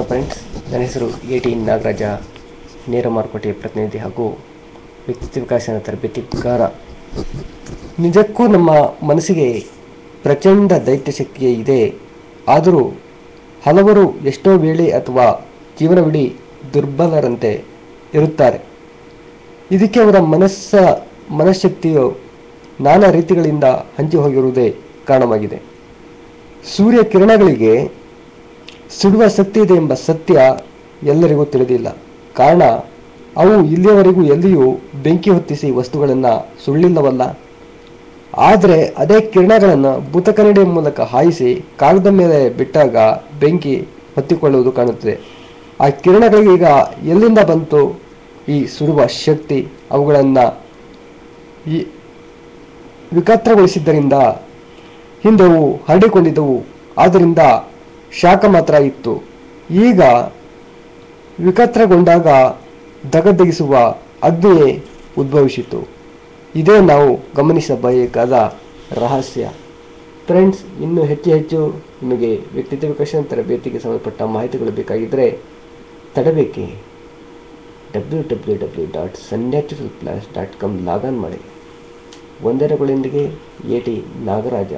Friends, ನನ್ನ ಹೆಸರು AT Nagaraja, ನೇರ ಮಾರುಕಟ್ಟೆಯ ಪ್ರತಿನಿಧಿ ಹಾಗೂ ವ್ಯಕ್ತಿತ್ವ ವಿಕಾಸನ ತರಬೇತಿಗಾರ. ನಿಜಕ್ಕೂ ನಮ್ಮ ಮನಸ್ಸಿಗೆ ಪ್ರಚಂಡ ದೈತ್ಯ ಶಕ್ತಿಯೇ ಇದೆ. ಆದರೂ ಹಲವರು ಎಷ್ಟೋ ವೇಳೆ ಅಥವಾ ಜೀವನವಿಡೀ ದುರ್ಬಲರಂತೆ ಇರುತ್ತಾರೆ. ಇದಕ್ಕೆ ಅವರ ಮನಃಶಕ್ತಿಯು ನಾನಾ ರೀತಿಗಳಿಂದ ಹಂಚಿ ಹೋಗಿರುವುದೇ ಕಾರಣವಾಗಿದೆ. ಸೂರ್ಯ ಕಿರಣಗಳಿಗೆ ಸುಡುವ ಶಕ್ತಿ ಇದೆ ಎಂಬ ಸತ್ಯ ಎಲ್ಲರಿಗೂ ತಿಳಿದಿಲ್ಲ. ಕಾರಣ, ಅವು ಇಲ್ಲಿಯವರೆಗೂ ಎಲ್ಲಿಯೂ ಬೆಂಕಿ ಹೊತ್ತಿಸಿ ವಸ್ತುಗಳನ್ನು ಸುಳ್ಳಿಲ್ಲವಲ್ಲ. ಆದರೆ ಅದೇ ಕಿರಣಗಳನ್ನು ಭೂತಕನ್ನಡಿ ಮೂಲಕ ಹಾಯಿಸಿ ಕಾಗದ ಮೇಲೆ ಬಿಟ್ಟಾಗ ಬೆಂಕಿ ಹೊತ್ತಿಕೊಳ್ಳುವುದು ಕಾಣುತ್ತದೆ. ಆ ಕಿರಣಗಳಿಗೆ ಈಗ ಎಲ್ಲಿಂದ ಬಂತು ಈ ಸುಡುವ ಶಕ್ತಿ? ಅವುಗಳನ್ನು ವಿಕತ್ರಗೊಳಿಸಿದ್ದರಿಂದ ಹಿಂದೆವು ಹರಡಿಕೊಂಡಿದ್ದವು, ಆದ್ದರಿಂದ ಶಾಖ ಮಾತ್ರ ಇತ್ತು. ಈಗ ವಿಕತ್ರಗೊಂಡಾಗ ದಗದಗಿಸುವ ಅಗ್ನಿಯೇ ಉದ್ಭವಿಸಿತು. ಇದೇ ನಾವು ಗಮನಿಸಬೇಕಾದ ರಹಸ್ಯ. ಫ್ರೆಂಡ್ಸ್, ಇನ್ನೂ ಹೆಚ್ಚು ನಿಮಗೆ ವ್ಯಕ್ತಿತ್ವ ವಿಕಸನ ತರಬೇತಿಗೆ ಸಂಬಂಧಪಟ್ಟ ಮಾಹಿತಿಗಳು ಬೇಕಾಗಿದ್ದರೆ ತಡಬೇಕೆ www.sunnaturalplus.com ಲಾಗಾನ್ ಮಾಡಿ. ವಂದನೆಗಳೊಂದಿಗೆ AT ನಾಗರಾಜ.